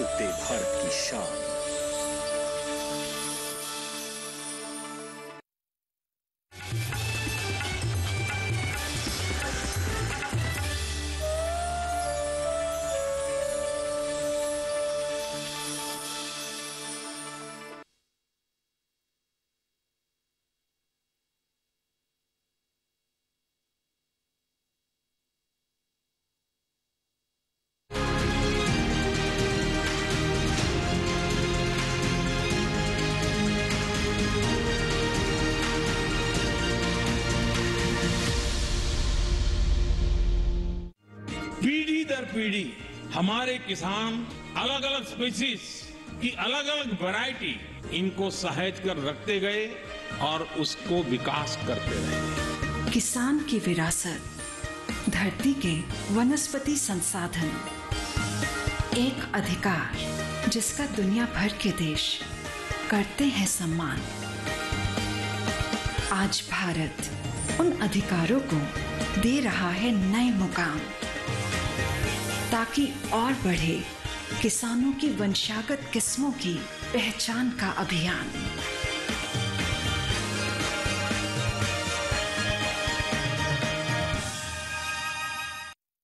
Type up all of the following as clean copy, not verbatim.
ढलते भारत की शान। पीढ़ी दर पीढ़ी हमारे किसान अलग अलग स्पीसीज की अलग अलग वैरायटी इनको सहेज कर रखते गए और उसको विकास करते रहे। किसान की विरासत, धरती के वनस्पति संसाधन, एक अधिकार जिसका दुनिया भर के देश करते हैं सम्मान। आज भारत उन अधिकारों को दे रहा है नए मुकाम, ताकि और बढ़े किसानों की वंशागत किस्मों की पहचान का अभियान।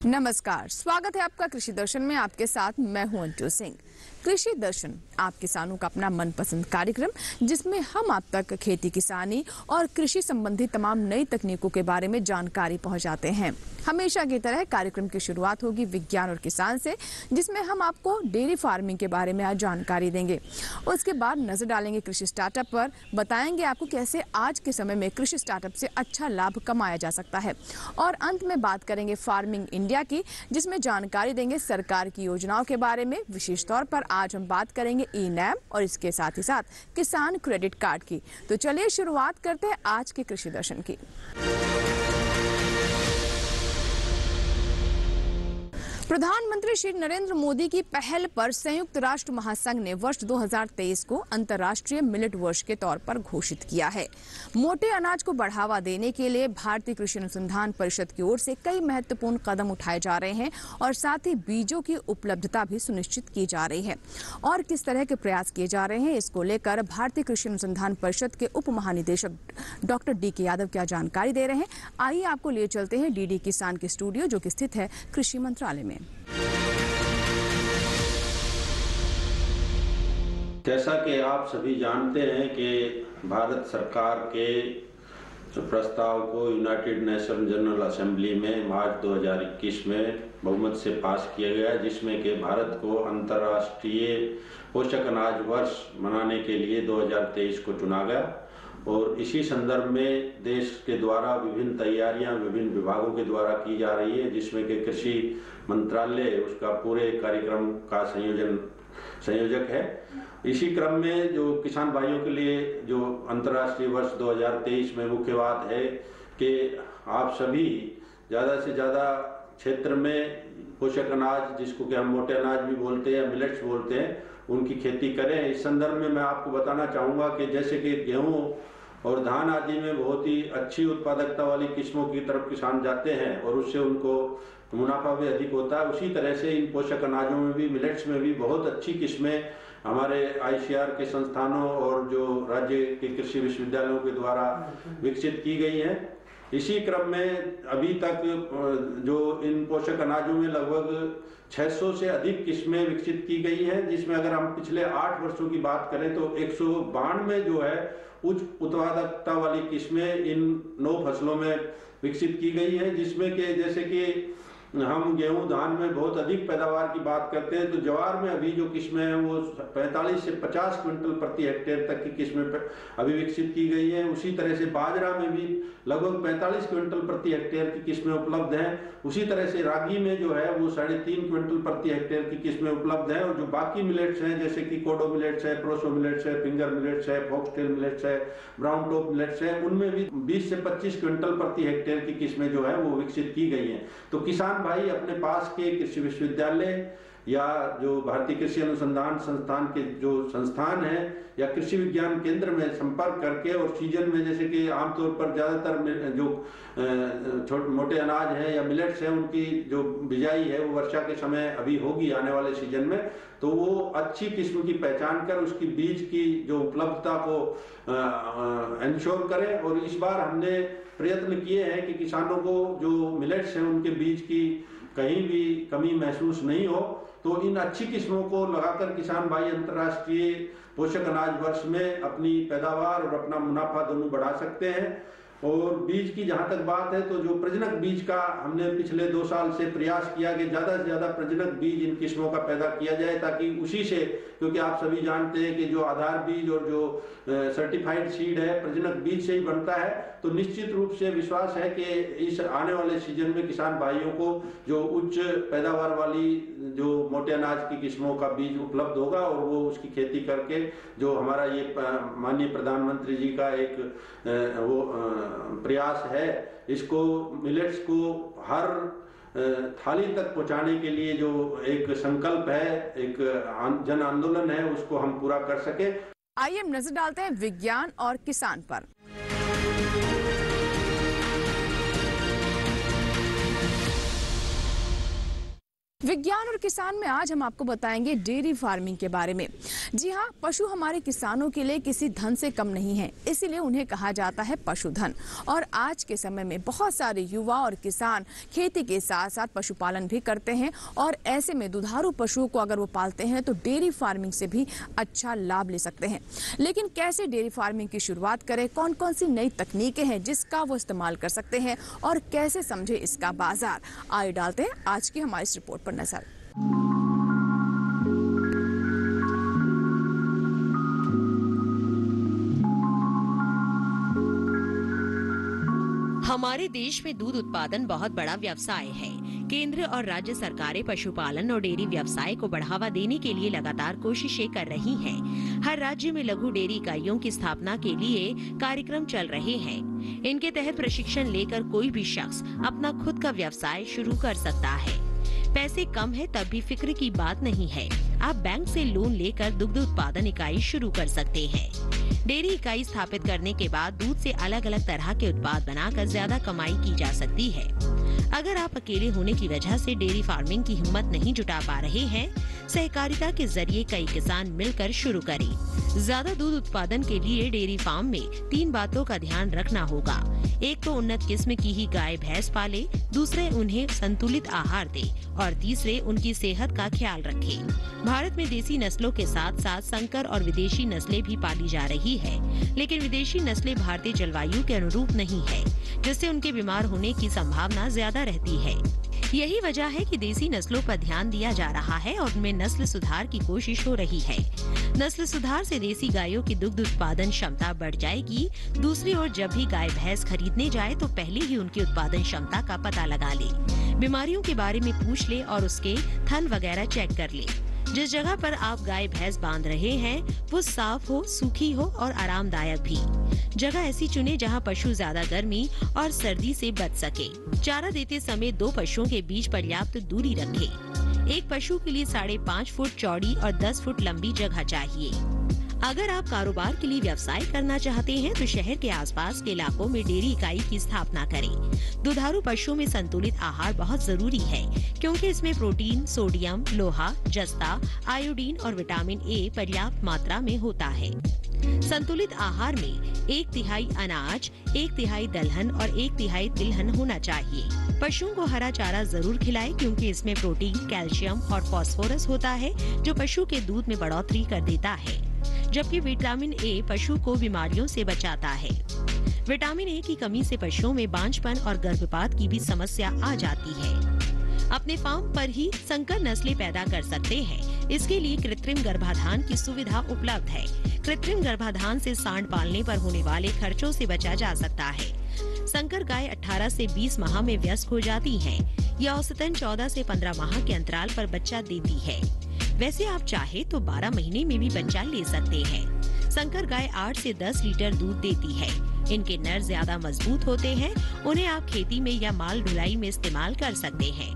नमस्कार, स्वागत है आपका कृषि दर्शन में। आपके साथ मैं हूं अंजू सिंह। कृषि दर्शन आप किसानों का अपना मनपसंद कार्यक्रम, जिसमें हम आप तक खेती किसानी और कृषि संबंधी तमाम नई तकनीकों के बारे में जानकारी पहुंचाते हैं। हमेशा की तरह कार्यक्रम की शुरुआत होगी विज्ञान और किसान से, जिसमें हम आपको डेयरी फार्मिंग के बारे में आज जानकारी देंगे। उसके बाद नजर डालेंगे कृषि स्टार्टअप पर, बताएंगे आपको कैसे आज के समय में कृषि स्टार्टअप से अच्छा लाभ कमाया जा सकता है। और अंत में बात करेंगे फार्मिंग इंडिया की, जिसमें जानकारी देंगे सरकार की योजनाओं के बारे में। विशेष तौर पर आज हम बात करेंगे ई-नैम और इसके साथ ही साथ किसान क्रेडिट कार्ड की। तो चलिए शुरुआत करते हैं आज के कृषि दर्शन की। प्रधानमंत्री श्री नरेंद्र मोदी की पहल पर संयुक्त राष्ट्र महासंघ ने वर्ष 2023 को अंतर्राष्ट्रीय मिलेट वर्ष के तौर पर घोषित किया है। मोटे अनाज को बढ़ावा देने के लिए भारतीय कृषि अनुसंधान परिषद की ओर से कई महत्वपूर्ण कदम उठाए जा रहे हैं और साथ ही बीजों की उपलब्धता भी सुनिश्चित की जा रही है। और किस तरह के प्रयास किए जा रहे हैं, इसको लेकर भारतीय कृषि अनुसंधान परिषद के उप महानिदेशक डॉक्टर डी.के. यादव क्या जानकारी दे रहे हैं। आइए आपको ले चलते हैं डी.डी. किसान के स्टूडियो, जो कि स्थित है कृषि मंत्रालय में। जैसा कि आप सभी जानते हैं कि भारत सरकार के प्रस्ताव को यूनाइटेड नेशन जनरल असेंबली में मार्च 2021 में बहुमत से पास किया गया, जिसमें कि भारत को अंतर्राष्ट्रीय पोषक अनाज वर्ष मनाने के लिए 2023 को चुना गया। और इसी संदर्भ में देश के द्वारा विभिन्न तैयारियां विभिन्न विभागों के द्वारा की जा रही है, जिसमें कि कृषि मंत्रालय उसका पूरे कार्यक्रम का संयोजक है। इसी क्रम में जो किसान भाइयों के लिए जो अंतर्राष्ट्रीय वर्ष 2023 में मुख्य बात है कि आप सभी ज़्यादा से ज़्यादा क्षेत्र में पोषक अनाज, जिसको कि हम मोटे अनाज भी बोलते हैं, मिलेट्स बोलते हैं, उनकी खेती करें। इस संदर्भ में मैं आपको बताना चाहूँगा कि जैसे कि गेहूँ और धान आदि में बहुत ही अच्छी उत्पादकता वाली किस्मों की तरफ किसान जाते हैं और उससे उनको मुनाफा भी अधिक होता है। उसी तरह से इन पोषक अनाजों में भी, मिलेट्स में भी बहुत अच्छी किस्में हमारे आईसीआर के संस्थानों और जो राज्य के कृषि विश्वविद्यालयों के द्वारा विकसित की गई हैं। इसी क्रम में अभी तक जो इन पोषक अनाजों में लगभग 600 से अधिक किस्में विकसित की गई हैं, जिसमें अगर हम पिछले 8 वर्षों की बात करें तो 192 जो है उच्च उत्पादकता वाली किस्में इन 9 फसलों में विकसित की गई है। जिसमें कि जैसे कि हम गेहूं धान में बहुत अधिक पैदावार की बात करते हैं, तो ज्वार में अभी जो किस्में हैं वो 45 से 50 क्विंटल प्रति हेक्टेयर तक की किस्में अभी विकसित की गई हैं। उसी तरह से बाजरा में भी लगभग 45 क्विंटल प्रति हेक्टेयर की किस्में उपलब्ध हैं। उसी तरह से रागी में जो है वो 3.5 क्विंटल प्रति हेक्टेयर की किस्में उपलब्ध हैं। और जो बाकी मिलेट्स हैं, जैसे कि कोडो मिलेट्स है, प्रोसो मिलेट्स है, फिंगर मिलेट्स है, फॉक्सटेल मिलेट्स है, ब्राउन टॉप मिलेट्स है, उनमें भी 20 से 25 क्विंटल प्रति हेक्टेयर की किस्में जो है वो विकसित की गई हैं। तो किसान भाई अपने पास के कृषि विश्वविद्यालय या जो भारतीय कृषि अनुसंधान संस्थान के जो संस्थान है या कृषि विज्ञान केंद्र में संपर्क करके और सीजन में, जैसे कि आमतौर पर ज्यादातर जो मोटे अनाज है या मिलेट्स है उनकी जो बिजाई है वो वर्षा के समय अभी होगी आने वाले सीजन में, तो वो अच्छी किस्म की पहचान कर उसकी बीज की जो उपलब्धता को इंश्योर करें। और इस बार हमने प्रयत्न किए हैं कि किसानों को जो मिलेट्स हैं उनके बीज की कहीं भी कमी महसूस नहीं हो, तो इन अच्छी किस्मों को लगाकर किसान भाई अंतर्राष्ट्रीय पोषक अनाज वर्ष में अपनी पैदावार और अपना मुनाफा दोनों बढ़ा सकते हैं। और बीज की जहां तक बात है तो जो प्रजनक बीज का हमने पिछले 2 साल से प्रयास किया कि ज्यादा से ज्यादा प्रजनक बीज इन किस्मों का पैदा किया जाए, ताकि उसी से, क्योंकि आप सभी जानते हैं कि जो आधार बीज और जो सर्टिफाइड सीड है प्रजनक बीज से ही बनता है, तो निश्चित रूप से विश्वास है कि इस आने वाले सीजन में किसान भाइयों को जो उच्च पैदावार वाली जो मोटे अनाज की किस्मों का बीज उपलब्ध होगा और वो उसकी खेती करके जो हमारा ये माननीय प्रधानमंत्री जी का एक वो प्रयास है, इसको मिलेट्स को हर थाली तक पहुंचाने के लिए जो एक संकल्प है, एक जन आंदोलन है, उसको हम पूरा कर सके। आइए हम नजर डालते हैं विज्ञान और किसान पर। विज्ञान और किसान में आज हम आपको बताएंगे डेयरी फार्मिंग के बारे में। जी हाँ, पशु हमारे किसानों के लिए किसी धन से कम नहीं है, इसीलिए उन्हें कहा जाता है पशुधन। और आज के समय में बहुत सारे युवा और किसान खेती के साथ साथ पशुपालन भी करते हैं, और ऐसे में दुधारू पशुओं को अगर वो पालते हैं तो डेयरी फार्मिंग से भी अच्छा लाभ ले सकते हैं। लेकिन कैसे डेयरी फार्मिंग की शुरुआत करें, कौन कौन सी नई तकनीकें हैं जिसका वो इस्तेमाल कर सकते हैं, और कैसे समझे इसका बाजार, आइए डालते हैं आज की हमारी इस रिपोर्ट पर नजर। हमारे देश में दूध उत्पादन बहुत बड़ा व्यवसाय है। केंद्र और राज्य सरकारें पशुपालन और डेयरी व्यवसाय को बढ़ावा देने के लिए लगातार कोशिशें कर रही हैं। हर राज्य में लघु डेयरी इकाइयों की स्थापना के लिए कार्यक्रम चल रहे हैं। इनके तहत प्रशिक्षण लेकर कोई भी शख्स अपना खुद का व्यवसाय शुरू कर सकता है। पैसे कम है तब भी फिक्र की बात नहीं है। आप बैंक से लोन लेकर दुग्ध उत्पादन इकाई शुरू कर सकते हैं। डेयरी इकाई स्थापित करने के बाद दूध से अलग अलग तरह के उत्पाद बनाकर ज्यादा कमाई की जा सकती है। अगर आप अकेले होने की वजह से डेयरी फार्मिंग की हिम्मत नहीं जुटा पा रहे हैं, सहकारिता के जरिए कई किसान मिलकर शुरू करें। ज्यादा दूध उत्पादन के लिए डेयरी फार्म में 3 बातों का ध्यान रखना होगा। एक तो उन्नत किस्म की ही गाय भैंस पाले, दूसरे उन्हें संतुलित आहार दे, और तीसरे उनकी सेहत का ख्याल रखें। भारत में देसी नस्लों के साथ साथ संकर और विदेशी नस्लें भी पाली जा रही है, लेकिन विदेशी नस्लें भारतीय जलवायु के अनुरूप नहीं है, जिससे उनके बीमार होने की संभावना ज्यादा रहती है। यही वजह है कि देसी नस्लों पर ध्यान दिया जा रहा है और उनमें नस्ल सुधार की कोशिश हो रही है। नस्ल सुधार से देसी गायों की दुग्ध उत्पादन क्षमता बढ़ जाएगी। दूसरी ओर जब भी गाय भैंस खरीदने जाए तो पहले ही उनकी उत्पादन क्षमता का पता लगा ले, बीमारियों के बारे में पूछ ले और उसके थन वगैरह चेक कर ले। जिस जगह पर आप गाय भैंस बांध रहे हैं वो साफ हो, सूखी हो और आरामदायक भी। जगह ऐसी चुने जहां पशु ज्यादा गर्मी और सर्दी से बच सके। चारा देते समय 2 पशुओं के बीच पर्याप्त दूरी रखें। एक पशु के लिए 5.5 फुट चौड़ी और 10 फुट लंबी जगह चाहिए। अगर आप कारोबार के लिए व्यवसाय करना चाहते हैं तो शहर के आसपास के इलाकों में डेयरी इकाई की स्थापना करें। दुधारू पशुओं में संतुलित आहार बहुत जरूरी है, क्योंकि इसमें प्रोटीन, सोडियम, लोहा, जस्ता, आयोडीन और विटामिन ए पर्याप्त मात्रा में होता है। संतुलित आहार में 1/3 अनाज, 1/3 दलहन और 1/3 तिलहन होना चाहिए। पशुओं को हरा चारा जरूर खिलाएं, क्योंकि इसमें प्रोटीन, कैल्शियम और फास्फोरस होता है, जो पशु के दूध में बढ़ोतरी कर देता है, जबकि विटामिन ए पशु को बीमारियों से बचाता है। विटामिन ए की कमी से पशुओं में बांझपन और गर्भपात की भी समस्या आ जाती है। अपने फार्म पर ही संकर नस्लें पैदा कर सकते हैं। इसके लिए कृत्रिम गर्भाधान की सुविधा उपलब्ध है। कृत्रिम गर्भाधान से सांड पालने पर होने वाले खर्चों से बचा जा सकता है। संकर गाय 18 से 20 माह में वयस्क हो जाती हैं। यह औसतन 14 से 15 माह के अंतराल पर बच्चा देती है। वैसे आप चाहे तो 12 महीने में भी बच्चा ले सकते हैं। संकर गाय 8 से 10 लीटर दूध देती है। इनके नर ज्यादा मजबूत होते हैं। उन्हें आप खेती में या माल ढुलाई में इस्तेमाल कर सकते हैं।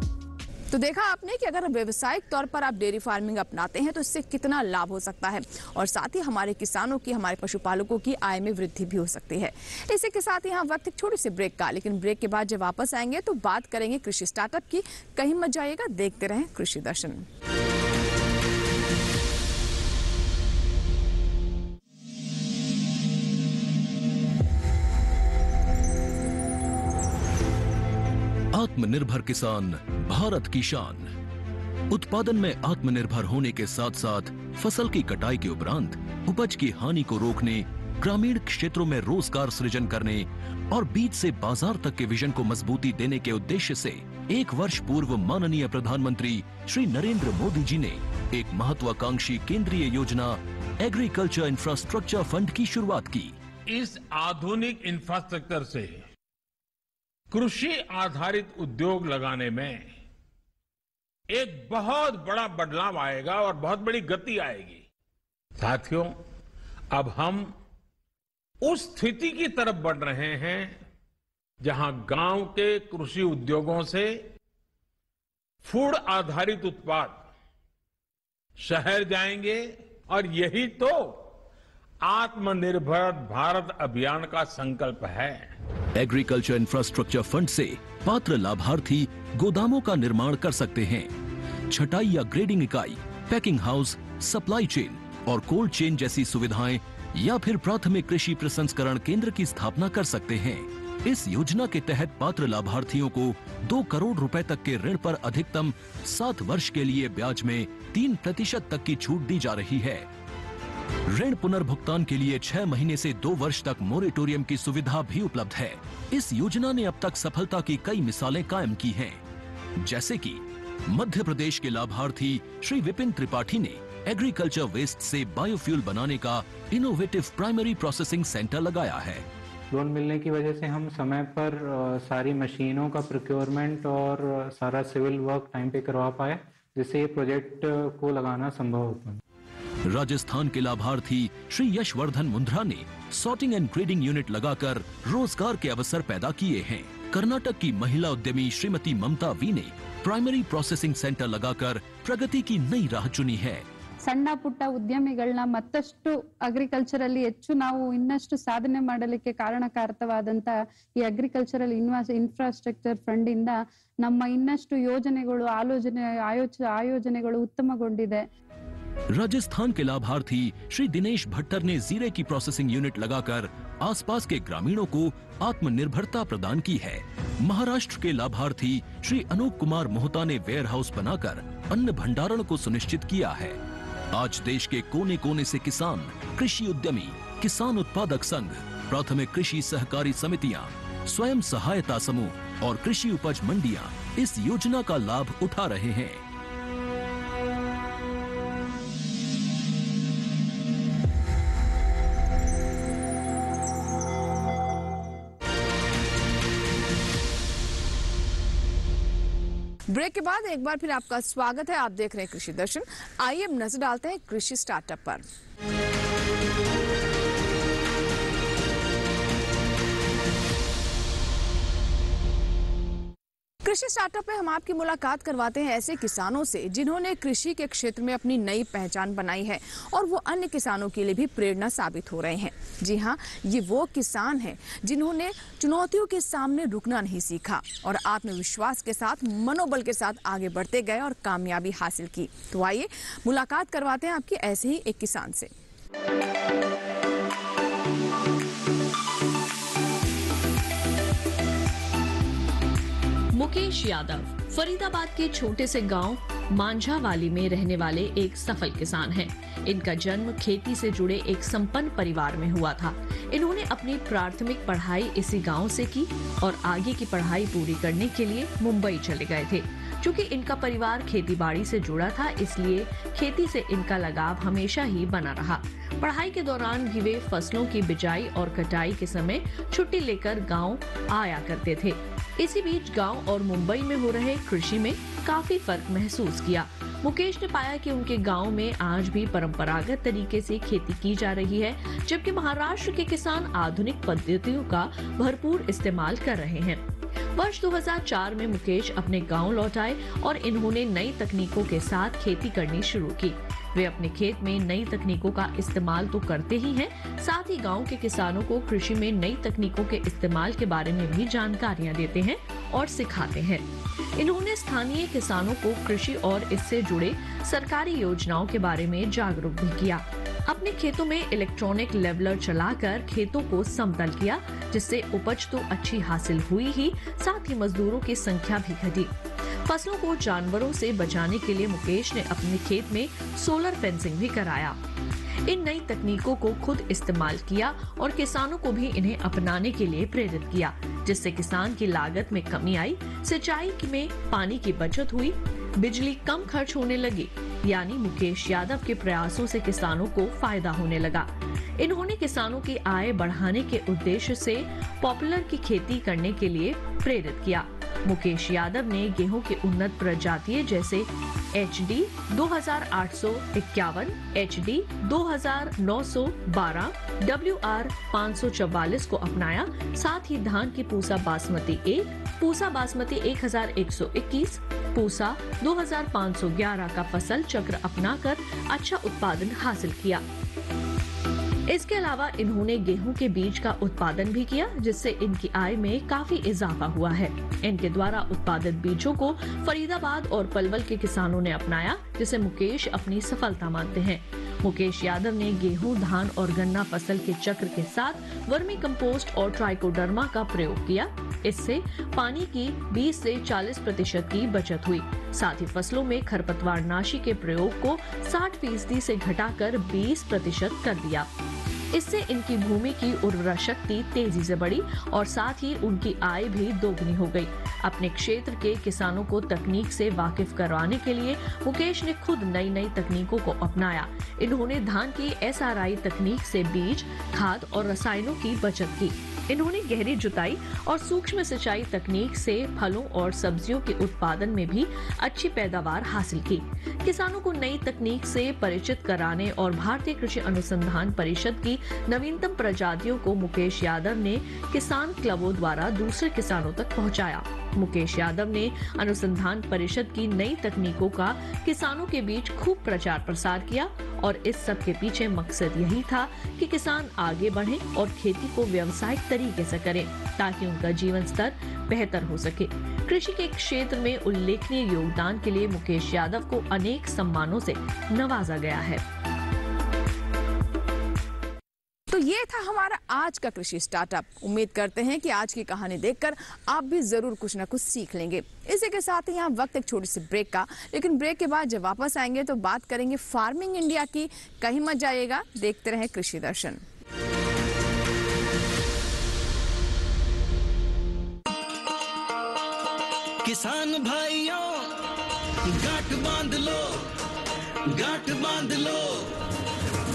तो देखा आपने कि अगर व्यवसायिक तौर पर आप डेयरी फार्मिंग अपनाते हैं तो इससे कितना लाभ हो सकता है और साथ ही हमारे किसानों की, हमारे पशुपालकों की आय में वृद्धि भी हो सकती है। इसी के साथ यहाँ वक्त एक छोटी सी ब्रेक का, लेकिन ब्रेक के बाद जब वापस आएंगे तो बात करेंगे कृषि स्टार्टअप की। कहीं मत जाइएगा, देखते रहें कृषि दर्शन। आत्मनिर्भर किसान भारत की शान। उत्पादन में आत्मनिर्भर होने के साथ साथ फसल की कटाई के उपरांत उपज की हानि को रोकने, ग्रामीण क्षेत्रों में रोजगार सृजन करने और बीज से बाजार तक के विजन को मजबूती देने के उद्देश्य से 1 वर्ष पूर्व माननीय प्रधानमंत्री श्री नरेंद्र मोदी जी ने एक महत्वाकांक्षी केंद्रीय योजना एग्रीकल्चर इंफ्रास्ट्रक्चर फंड की शुरुआत की। इस आधुनिक इंफ्रास्ट्रक्चर से कृषि आधारित उद्योग लगाने में एक बहुत बड़ा बदलाव आएगा और बहुत बड़ी गति आएगी। साथियों, अब हम उस स्थिति की तरफ बढ़ रहे हैं जहां गांव के कृषि उद्योगों से फूड आधारित उत्पाद शहर जाएंगे और यही तो आत्मनिर्भर भारत अभियान का संकल्प है। एग्रीकल्चर इंफ्रास्ट्रक्चर फंड से पात्र लाभार्थी गोदामों का निर्माण कर सकते हैं, छटाई या ग्रेडिंग इकाई, पैकिंग हाउस, सप्लाई चेन और कोल्ड चेन जैसी सुविधाएं या फिर प्राथमिक कृषि प्रसंस्करण केंद्र की स्थापना कर सकते हैं। इस योजना के तहत पात्र लाभार्थियों को 2 करोड़ रुपए तक के ऋण पर अधिकतम 7 वर्ष के लिए ब्याज में 3% तक की छूट दी जा रही है। ऋण पुनर्भुगतान के लिए 6 महीने से 2 वर्ष तक मोरेटोरियम की सुविधा भी उपलब्ध है। इस योजना ने अब तक सफलता की कई मिसालें कायम की हैं, जैसे कि मध्य प्रदेश के लाभार्थी श्री विपिन त्रिपाठी ने एग्रीकल्चर वेस्ट से बायोफ्यूल बनाने का इनोवेटिव प्राइमरी प्रोसेसिंग सेंटर लगाया है। लोन मिलने की वजह से हम समय पर सारी मशीनों का प्रोक्योरमेंट और सारा सिविल वर्क टाइम पे करवा पाए, जिससे ये प्रोजेक्ट को लगाना संभव हो पाए। राजस्थान के लाभार्थी श्री यशवर्धन मुंद्रा ने सॉर्टिंग एंड ग्रेडिंग यूनिट लगाकर रोजगार के अवसर पैदा किए हैं। कर्नाटक की महिला उद्यमी श्रीमती ममता वी ने प्राइमरी प्रोसेसिंग सेंटर लगाकर प्रगति की नई राह चुनी है। ಸಣ್ಣ ಪುಟ್ಟ ಉದ್ಯಮಿಗಳನ್ನ ಮತ್ತಷ್ಟು ಅಗ್ರಿಕಲ್ಚರ್ ಅಲ್ಲಿ ಹೆಚ್ಚು ನಾವು ಇನ್ನಷ್ಟು ಸಾಧನೆ ಮಾಡಲಿಕ್ಕೆ ಕಾರಣಕಾರಕವಾದಂತ ಈ ಅಗ್ರಿಕಲ್ಚರಲ್ ಇನ್ಫ್ರಾಸ್ಟ್ರಕ್ಚರ್ ಫಂಡ್ ಇಂದ ನಮ್ಮ ಇನ್ನಷ್ಟು ಯೋಜನೆಗಳು ಆಯೋಜನೆಗಳು ಉತ್ತಮಗೊಂಡಿದೆ। राजस्थान के लाभार्थी श्री दिनेश भट्टर ने जीरे की प्रोसेसिंग यूनिट लगाकर आसपास के ग्रामीणों को आत्मनिर्भरता प्रदान की है। महाराष्ट्र के लाभार्थी श्री अनूप कुमार मोहता ने वेयर हाउस बनाकर अन्न भंडारण को सुनिश्चित किया है। आज देश के कोने कोने से किसान, कृषि उद्यमी, किसान उत्पादक संघ, प्राथमिक कृषि सहकारी समितियां, स्वयं सहायता समूह और कृषि उपज मंडियां इस योजना का लाभ उठा रहे हैं। ब्रेक के बाद एक बार फिर आपका स्वागत है। आप देख रहे हैं कृषि दर्शन। आइए अब नजर डालते हैं कृषि स्टार्टअप पर। कृषि स्टार्टअप में हम आपकी मुलाकात करवाते हैं ऐसे किसानों से जिन्होंने कृषि के क्षेत्र में अपनी नई पहचान बनाई है और वो अन्य किसानों के लिए भी प्रेरणा साबित हो रहे हैं। जी हाँ, ये वो किसान हैं जिन्होंने चुनौतियों के सामने रुकना नहीं सीखा और आत्मविश्वास के साथ, मनोबल के साथ आगे बढ़ते गए और कामयाबी हासिल की। तो आइए मुलाकात करवाते हैं आपकी ऐसे ही एक किसान से। मुकेश यादव फरीदाबाद के छोटे से गांव मांझावाली में रहने वाले एक सफल किसान हैं। इनका जन्म खेती से जुड़े एक संपन्न परिवार में हुआ था। इन्होंने अपनी प्राथमिक पढ़ाई इसी गांव से की और आगे की पढ़ाई पूरी करने के लिए मुंबई चले गए थे। चूंकि इनका परिवार खेतीबाड़ी से जुड़ा था, इसलिए खेती से इनका लगाव हमेशा ही बना रहा। पढ़ाई के दौरान भी वे फसलों की बिजाई और कटाई के समय छुट्टी लेकर गांव आया करते थे। इसी बीच गांव और मुंबई में हो रहे कृषि में काफी फर्क महसूस किया। मुकेश ने पाया कि उनके गांव में आज भी परंपरागत तरीके से खेती की जा रही है, जबकि महाराष्ट्र के किसान आधुनिक पद्धतियों का भरपूर इस्तेमाल कर रहे हैं। वर्ष 2004 में मुकेश अपने गांव लौट आए और इन्होंने नई तकनीकों के साथ खेती करनी शुरू की। वे अपने खेत में नई तकनीकों का इस्तेमाल तो करते ही हैं, साथ ही गांव के किसानों को कृषि में नई तकनीकों के इस्तेमाल के बारे में भी जानकारियां देते हैं और सिखाते हैं। इन्होंने स्थानीय किसानों को कृषि और इससे जुड़े सरकारी योजनाओं के बारे में जागरूक भी किया। अपने खेतों में इलेक्ट्रॉनिक लेवलर चलाकर खेतों को समतल किया, जिससे उपज तो अच्छी हासिल हुई ही, साथ ही मजदूरों की संख्या भी घटी। फसलों को जानवरों से बचाने के लिए मुकेश ने अपने खेत में सोलर फेंसिंग भी कराया। इन नई तकनीकों को खुद इस्तेमाल किया और किसानों को भी इन्हें अपनाने के लिए प्रेरित किया, जिससे किसान की लागत में कमी आई, सिंचाई में पानी की बचत हुई, बिजली कम खर्च होने लगी। यानी मुकेश यादव के प्रयासों से किसानों को फायदा होने लगा। इन्होंने किसानों की आय बढ़ाने के उद्देश्य से पॉपुलर की खेती करने के लिए प्रेरित किया। मुकेश यादव ने गेहूं की उन्नत प्रजातियां जैसे HD 2851, HD 2912, WR 544 को अपनाया। साथ ही धान की पूसा बासमती 1, पूसा बासमती 1121, पूसा 2511 का फसल चक्र अपनाकर अच्छा उत्पादन हासिल किया। इसके अलावा इन्होंने गेहूं के बीज का उत्पादन भी किया, जिससे इनकी आय में काफी इजाफा हुआ है। इनके द्वारा उत्पादित बीजों को फरीदाबाद और पलवल के किसानों ने अपनाया, जिसे मुकेश अपनी सफलता मानते हैं। मुकेश यादव ने गेहूं, धान और गन्ना फसल के चक्र के साथ वर्मी कंपोस्ट और ट्राइकोडर्मा का प्रयोग किया। इससे पानी की 20 से 40% की बचत हुई। साथ ही फसलों में खरपतवारनाशी के प्रयोग को 60% से घटाकर 20% कर दिया। इससे इनकी भूमि की उर्वरा शक्ति तेजी से बढ़ी और साथ ही उनकी आय भी दोगुनी हो गई। अपने क्षेत्र के किसानों को तकनीक से वाकिफ करवाने के लिए मुकेश ने खुद नई तकनीकों को अपनाया। इन्होंने धान की SRI तकनीक से बीज, खाद और रसायनों की बचत की। इन्होंने गहरी जुताई और सूक्ष्म सिंचाई तकनीक से फलों और सब्जियों के उत्पादन में भी अच्छी पैदावार हासिल की। किसानों को नई तकनीक से परिचित कराने और भारतीय कृषि अनुसंधान परिषद की नवीनतम प्रजातियों को मुकेश यादव ने किसान क्लबों द्वारा दूसरे किसानों तक पहुंचाया। मुकेश यादव ने अनुसंधान परिषद की नई तकनीकों का किसानों के बीच खूब प्रचार प्रसार किया और इस सब के पीछे मकसद यही था कि किसान आगे बढ़ें और खेती को व्यावसायिक तरीके से करें, ताकि उनका जीवन स्तर बेहतर हो सके। कृषि के क्षेत्र में उल्लेखनीय योगदान के लिए मुकेश यादव को अनेक सम्मानों से नवाजा गया है। तो ये था हमारा आज का कृषि स्टार्टअप। उम्मीद करते हैं कि आज की कहानी देखकर आप भी जरूर कुछ न कुछ सीख लेंगे। इसी के साथ ही यहाँ वक्त एक छोटी सी ब्रेक का, लेकिन ब्रेक के बाद जब वापस आएंगे तो बात करेंगे फार्मिंग इंडिया की। कहीं मत जाइएगा, देखते रहें कृषि दर्शन। किसान भाइयों, गांठ बांध लो, गांठ बांध लो।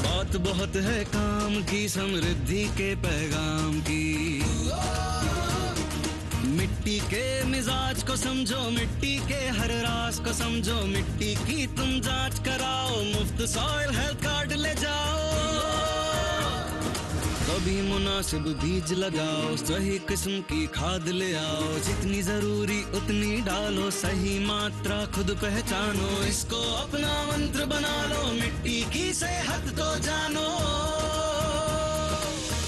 बात बहुत है काम की, समृद्धि के पैगाम की। मिट्टी के मिजाज को समझो, मिट्टी के हर राज को समझो। मिट्टी की तुम जांच कराओ, मुफ्त सॉइल हेल्थ कार्ड ले जाओ। कभी मुनासिब बीज लगाओ, सही किस्म की खाद ले आओ। जितनी जरूरी उतनी डालो, सही मात्रा खुद पहचानो। इसको अपना मंत्र बना लो, मिट्टी की सेहत को जानो।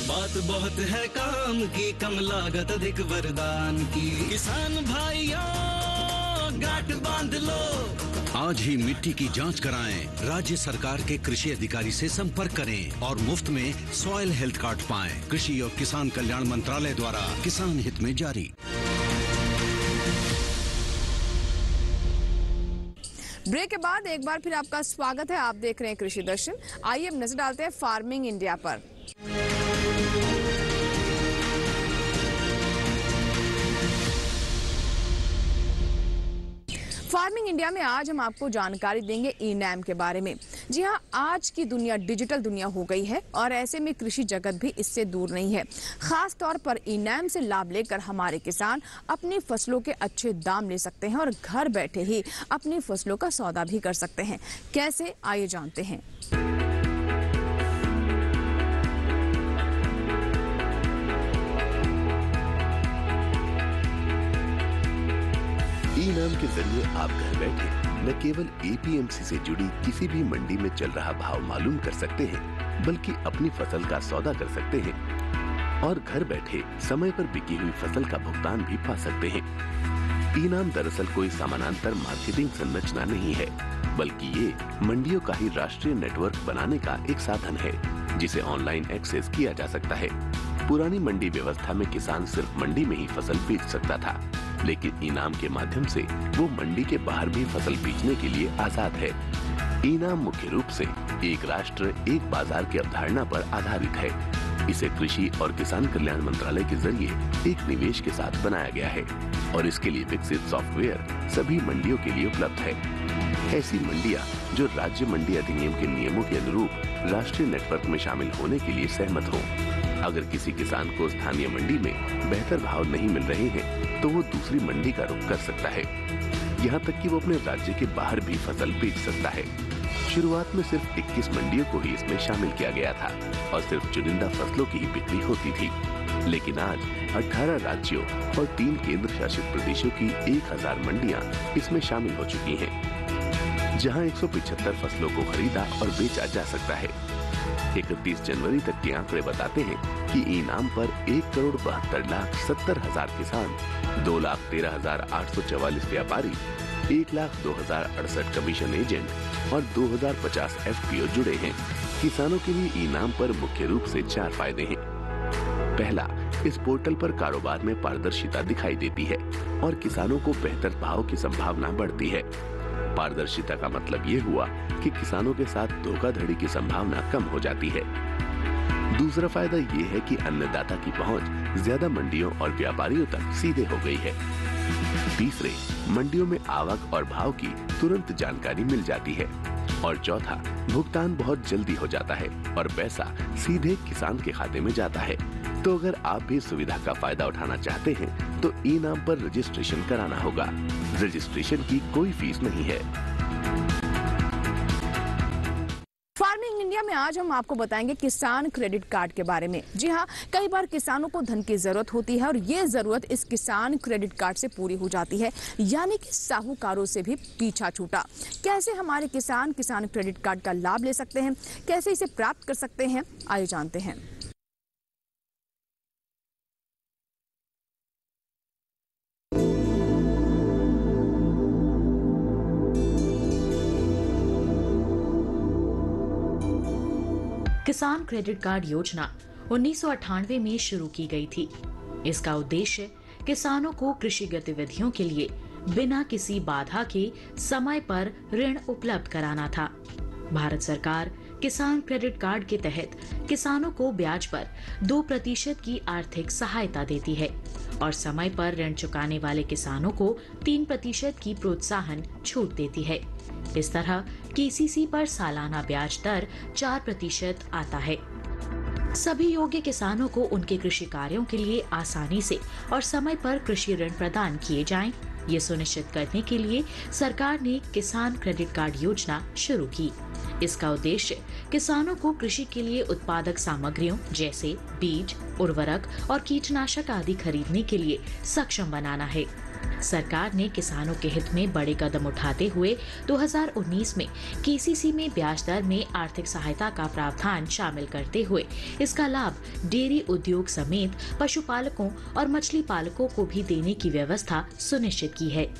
बात बहुत है काम की, कम लागत अधिक वरदान की। किसान भाइयों, गांठ बांध लो। आज ही मिट्टी की जांच कराएं। राज्य सरकार के कृषि अधिकारी से संपर्क करें और मुफ्त में सॉइल हेल्थ कार्ड पाएं। कृषि और किसान कल्याण मंत्रालय द्वारा किसान हित में जारी। ब्रेक के बाद एक बार फिर आपका स्वागत है। आप देख रहे हैं कृषि दर्शन। आइए अब नजर डालते हैं फार्मिंग इंडिया पर। फार्मिंग इंडिया में आज हम आपको जानकारी देंगे ई-नैम के बारे में। जी हाँ, आज की दुनिया डिजिटल दुनिया हो गई है और ऐसे में कृषि जगत भी इससे दूर नहीं है। खास तौर पर ई-नैम से लाभ लेकर हमारे किसान अपनी फसलों के अच्छे दाम ले सकते हैं और घर बैठे ही अपनी फसलों का सौदा भी कर सकते हैं। कैसे, आइए जानते हैं। ई-नाम के जरिए आप घर बैठे न केवल एपीएमसी से जुड़ी किसी भी मंडी में चल रहा भाव मालूम कर सकते हैं, बल्कि अपनी फसल का सौदा कर सकते हैं और घर बैठे समय पर बिकी हुई फसल का भुगतान भी पा सकते हैं। ई-नाम दरअसल कोई समानांतर मार्केटिंग संरचना नहीं है, बल्कि ये मंडियों का ही राष्ट्रीय नेटवर्क बनाने का एक साधन है, जिसे ऑनलाइन एक्सेस किया जा सकता है। पुरानी मंडी व्यवस्था में किसान सिर्फ मंडी में ही फसल बेच सकता था, लेकिन ई-नाम के माध्यम से वो मंडी के बाहर भी फसल बेचने के लिए आजाद है। ई-नाम मुख्य रूप से एक राष्ट्र एक बाजार की अवधारणा पर आधारित है। इसे कृषि और किसान कल्याण मंत्रालय के जरिए एक निवेश के साथ बनाया गया है और इसके लिए विकसित सॉफ्टवेयर सभी मंडियों के लिए उपलब्ध है। ऐसी मंडियां जो राज्य मंडी अधिनियम के नियमों के अनुरूप राष्ट्रीय नेटवर्क में शामिल होने के लिए सहमत हों। अगर किसी किसान को स्थानीय मंडी में बेहतर भाव नहीं मिल रहे हैं, तो वो दूसरी मंडी का रुख कर सकता है। यहाँ तक कि वो अपने राज्य के बाहर भी फसल बेच सकता है। शुरुआत में सिर्फ 21 मंडियों को ही इसमें शामिल किया गया था और सिर्फ चुनिंदा फसलों की ही बिक्री होती थी, लेकिन आज 18 राज्यों और 3 केंद्र शासित प्रदेशों की 1000 मंडियां इसमें शामिल हो चुकी हैं, जहां 175 फसलों को खरीदा और बेचा जा सकता है। 31 जनवरी तक के आंकड़े बताते हैं कि ई-नाम पर 1,72,70,000 किसान, 2,13,844 व्यापारी, 1,02,068 कमीशन एजेंट और 2,050 एफपीओ जुड़े हैं। किसानों के लिए ई-नाम पर मुख्य रूप से 4 फायदे हैं। पहला, इस पोर्टल पर कारोबार में पारदर्शिता दिखाई देती है और किसानों को बेहतर भाव की संभावना बढ़ती है। पारदर्शिता का मतलब ये हुआ कि किसानों के साथ धोखाधड़ी की संभावना कम हो जाती है। दूसरा फायदा ये है कि अन्नदाता की पहुंच ज्यादा मंडियों और व्यापारियों तक सीधे हो गई है। तीसरे, मंडियों में आवक और भाव की तुरंत जानकारी मिल जाती है। और चौथा, भुगतान बहुत जल्दी हो जाता है और पैसा सीधे किसान के खाते में जाता है। तो अगर आप भी सुविधा का फायदा उठाना चाहते हैं, तो ई-नाम पर रजिस्ट्रेशन कराना होगा। रजिस्ट्रेशन की कोई फीस नहीं है। फार्मिंग इंडिया में आज हम आपको बताएंगे किसान क्रेडिट कार्ड के बारे में। जी हाँ, कई बार किसानों को धन की जरूरत होती है और ये जरूरत इस किसान क्रेडिट कार्ड से पूरी हो जाती है, यानी कि साहूकारों से भी पीछा छूटा। कैसे हमारे किसान क्रेडिट कार्ड का लाभ ले सकते हैं, कैसे इसे प्राप्त कर सकते हैं, आइए जानते हैं। किसान क्रेडिट कार्ड योजना 1998 में शुरू की गई थी। इसका उद्देश्य किसानों को कृषि गतिविधियों के लिए बिना किसी बाधा के समय पर ऋण उपलब्ध कराना था। भारत सरकार किसान क्रेडिट कार्ड के तहत किसानों को ब्याज पर 2% की आर्थिक सहायता देती है और समय पर ऋण चुकाने वाले किसानों को 3% की प्रोत्साहन छूट देती है। इस तरह केसीसी पर सालाना ब्याज दर 4% आता है। सभी योग्य किसानों को उनके कृषि कार्यों के लिए आसानी से और समय पर कृषि ऋण प्रदान किए जाएं, ये सुनिश्चित करने के लिए सरकार ने किसान क्रेडिट कार्ड योजना शुरू की। इसका उद्देश्य किसानों को कृषि के लिए उत्पादक सामग्रियों जैसे बीज, उर्वरक और कीटनाशक आदि खरीदने के लिए सक्षम बनाना है। सरकार ने किसानों के हित में बड़े कदम उठाते हुए 2019 में केसीसी में ब्याज दर में आर्थिक सहायता का प्रावधान शामिल करते हुए इसका लाभ डेयरी उद्योग समेत पशुपालकों और मछली पालकों को भी देने की व्यवस्था सुनिश्चित की है।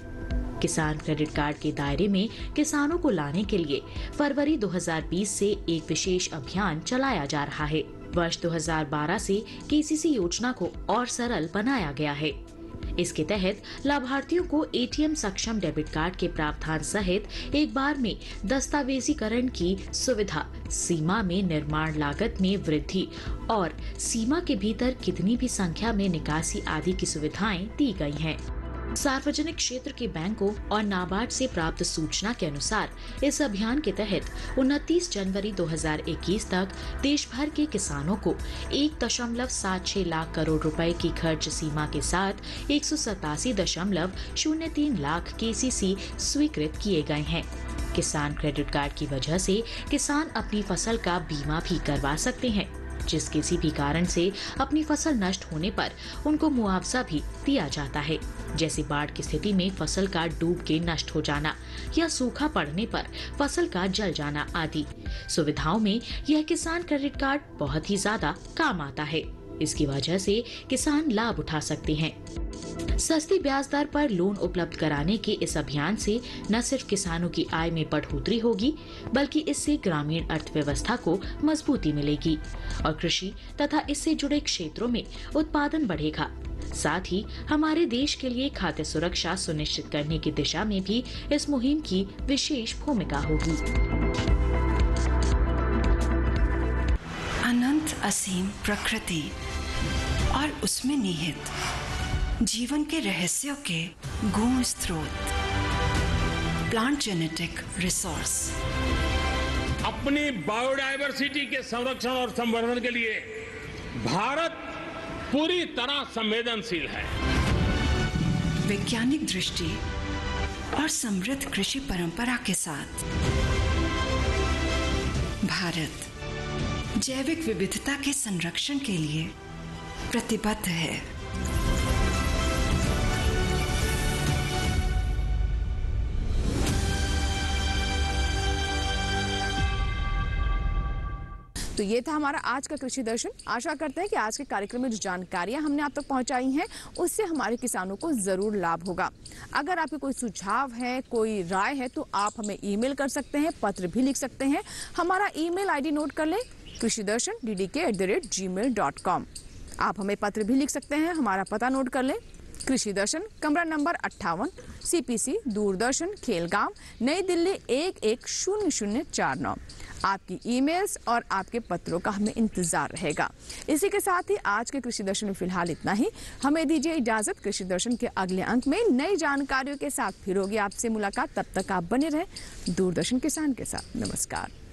किसान क्रेडिट कार्ड के दायरे में किसानों को लाने के लिए फरवरी 2020 से एक विशेष अभियान चलाया जा रहा है। वर्ष 2012 से केसीसी योजना को और सरल बनाया गया है। इसके तहत लाभार्थियों को एटीएम सक्षम डेबिट कार्ड के प्रावधान सहित एक बार में दस्तावेजीकरण की सुविधा, सीमा में निर्माण लागत में वृद्धि और सीमा के भीतर कितनी भी संख्या में निकासी आदि की सुविधाएं दी गई हैं। सार्वजनिक क्षेत्र के बैंकों और नाबार्ड से प्राप्त सूचना के अनुसार इस अभियान के तहत 29 जनवरी 2021 तक देश भर के किसानों को 1.76 लाख करोड़ रुपए की खर्च सीमा के साथ 187.03 लाख केसीसी स्वीकृत किए गए हैं। किसान क्रेडिट कार्ड की वजह से किसान अपनी फसल का बीमा भी करवा सकते हैं। जिस किसी भी कारण से अपनी फसल नष्ट होने पर उनको मुआवजा भी दिया जाता है, जैसे बाढ़ की स्थिति में फसल का डूब के नष्ट हो जाना या सूखा पड़ने पर फसल का जल जाना आदि सुविधाओं में यह किसान क्रेडिट कार्ड बहुत ही ज्यादा काम आता है। इसकी वजह से किसान लाभ उठा सकते हैं। सस्ती ब्याज दर पर लोन उपलब्ध कराने के इस अभियान से न सिर्फ किसानों की आय में बढ़ोतरी होगी, बल्कि इससे ग्रामीण अर्थव्यवस्था को मजबूती मिलेगी और कृषि तथा इससे जुड़े क्षेत्रों में उत्पादन बढ़ेगा। साथ ही हमारे देश के लिए खाद्य सुरक्षा सुनिश्चित करने की दिशा में भी इस मुहिम की विशेष भूमिका होगी। अनंत असीम प्रकृति और उसमें निहित जीवन के रहस्यों के गूढ़ स्रोत, प्लांट जेनेटिक रिसोर्स। अपनी बायोडायवर्सिटी के संरक्षण और संवर्धन के लिए भारत पूरी तरह संवेदनशील है। वैज्ञानिक दृष्टि और समृद्ध कृषि परंपरा के साथ भारत जैविक विविधता के संरक्षण के लिए प्रतिबद्ध है। तो ये था हमारा आज का कृषि दर्शन। आशा करते हैं कि आज के कार्यक्रम में जो जानकारियां हमने आप तक पहुंचाई हैं उससे हमारे किसानों को जरूर लाभ होगा। अगर आपके कोई सुझाव है, कोई राय है, तो आप हमें ईमेल कर सकते हैं, पत्र भी लिख सकते हैं। हमारा ईमेल आईडी नोट कर लें, krishidarshan@gmail.com। आप हमें पत्र भी लिख सकते हैं। हमारा पता नोट कर लें, कृषि दर्शन, कमरा नंबर 58, CPC, दूरदर्शन, खेलगांव, नई दिल्ली 110049। आपकी ईमेल्स और आपके पत्रों का हमें इंतजार रहेगा। इसी के साथ ही आज के कृषि दर्शन में फिलहाल इतना ही। हमें दीजिए इजाजत। कृषि दर्शन के अगले अंक में नई जानकारियों के साथ फिर होगी आपसे मुलाकात। तब तक आप बने रहें दूरदर्शन किसान के साथ। नमस्कार।